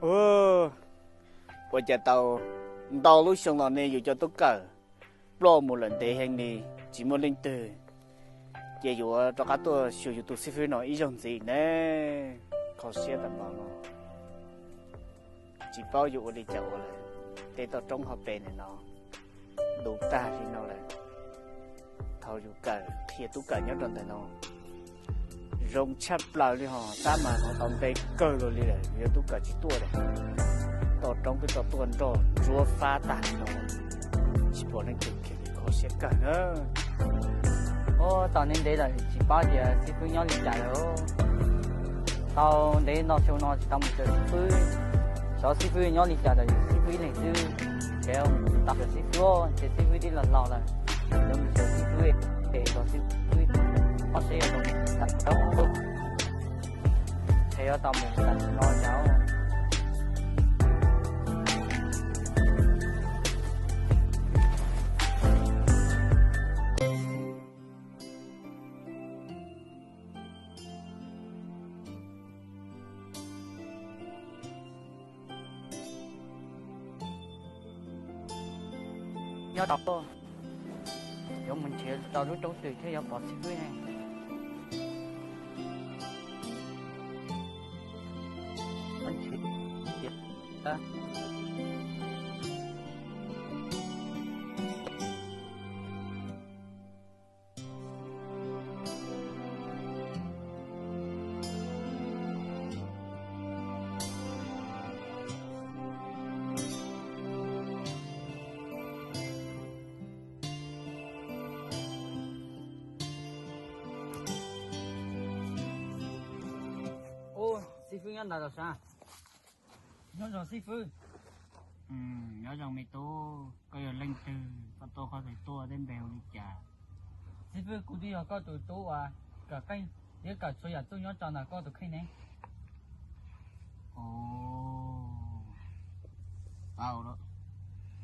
Ồ, bây giờ tàu lúc xong là này dù cho tốt cả, lo một lần để hành đi, chỉ một lần từ, giờ dù cho các tôi sử dụng tôi sẽ phải nói ý rằng gì nè, khó xé tầm bao nó, chỉ bao dù đi chậu là, để tao trong học bè này nó, đủ ta thì nó là, thầu dù cả, khi tôi cả nhớ trong tay nó. Rong chắp lại đi họ, ta mà họ tóm tay cơ rồi đi này, vì tôi cả chỉ tua này, tao trong cái tao tuần đó, chúa phá tàn nó, chỉ bỏ lên kịch kịch khó xếp cả nữa. Ô, tao nên đấy là chỉ bao giờ sư phụ nhau liền trả rồi. Tao đấy nó siêu nó chỉ tao một giờ sư phụ, sau sư phụ nhau liền trả rồi sư phụ liền sư, kéo tập được sư phụ, thì sư phụ đi lần lò là, rồi mình chờ sư phụ, để rồi sư phụ, họ sẽ rồi đặt cháu, theo tao mình đặt lo cháu. Nhớ đọc thôi, giống mình chỉ tao lúc trong từ thế giờ bỏ sư phụ này. Anh chỉ ta. Ô, sư phụ nhớ là sao? Nhớ rồi sư phụ. Nhớ rằng mày tô, coi là lên từ, còn tô có thể tua đến bèo đi chả. Sư phụ cụ đi học có tụi tú à, cả kênh, nếu cả số nhà tôi nhớ cho là có tụi kênh này. Ồ, tao đó,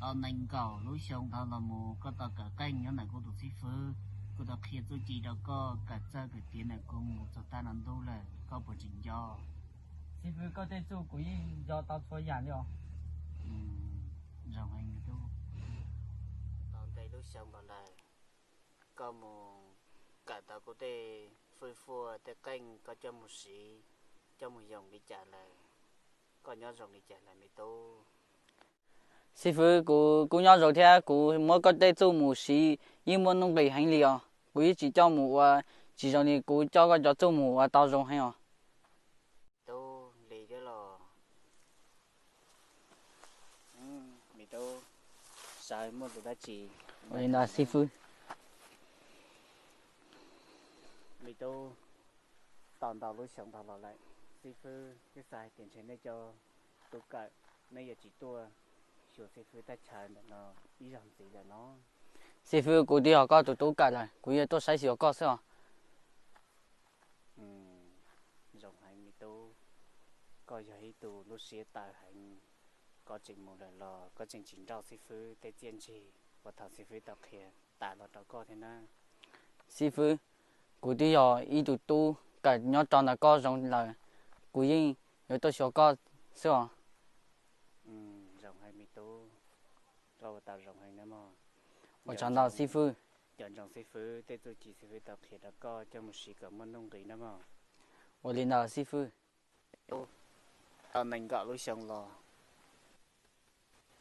tao nành cầu lúc xong tao là một có tao cả canh nhớ này của tụi sĩ phư, của tao kia tôi chỉ đó có cả chơi cái tiền này cùng một số ta làm đâu là có bộ trình do. Sư phụ có thể chú cụ do tao số nhà đi không? Rồi anh người đâu, tao đây lúc xong còn lại có một cả tao có thể phơi phua để canh có cho một sĩ cho một dòng đi trả lại, có nhớ dòng đi trả lại mày tô. Sư phụ cụ nhớ rồi thế cụ mới có thể chú một sĩ nhưng mà nó bị hành lý à, cụ chỉ cho một chỉ cho nên cụ cho cái cho chú một tao dùng hay à? Tô lì cái lò, mày tô sai một tụi ta chỉ Vậy là sư phụ. mày tô tòn tàu lúc xong tàu lò lại sư phụ cái sai tiền trên đây cho tôi cả bây giờ chỉ tua sửa sư phụ ta chờ nó ý rằng gì là nó. Sư phụ cụ đi học có tụi tú cả rồi, cụ giờ tôi sai sửa có sao? Rồng hành mày tô coi giờ ấy tụ lúc xía tài hành có trình một lần lò có trình chính rau sư phụ để tiên trì và thằng sư phụ tập kia tại lò đó có thế na. Sư phụ cụ đi học ý tụi tú cả nhớ cho là có giống là cụ yên rồi tôi sửa có sao? Rồng hành mày tô rồi tạo rồng hành nữa mà. Ở trong đó sư phụ. Chọn rồng sư phụ để tôi chỉ sư phụ tập kia đó có cho một sĩ cả môn nông kỳ nữa mà. Ở lên đó sư phụ. Tao nành gạo lúc xong lò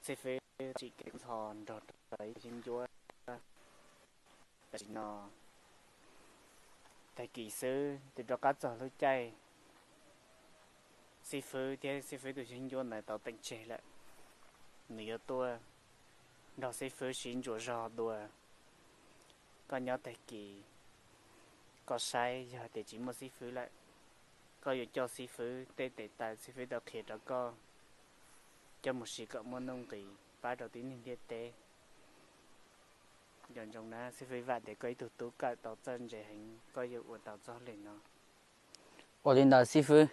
sư phụ chỉ kiếm thòn rồi đấy chính chúa chỉ nó thầy kỹ sư thì cho các giờ lúc chay sư phụ thì sư phụ từ chính chúa này tao tỉnh chế lại nửa tua đó sư phụ xin chúa rò đùa có nhớ thầy kỹ có sai giờ thì chỉ một sư phụ lại có yêu cho sư phụ để tại sư phụ đó kia đó có cho một sĩ cỡ môn nông kỳ ba đầu tiên hiện tế dần trong đó sư phụ vạn để coi tụt tú cả tàu chân để hành coi yêu của tàu gió lên nó. Ở lên đó sư phụ,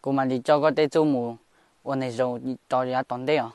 cụ mà đi cho có thể chú mù, ở này rồi cho ra toàn đấy à?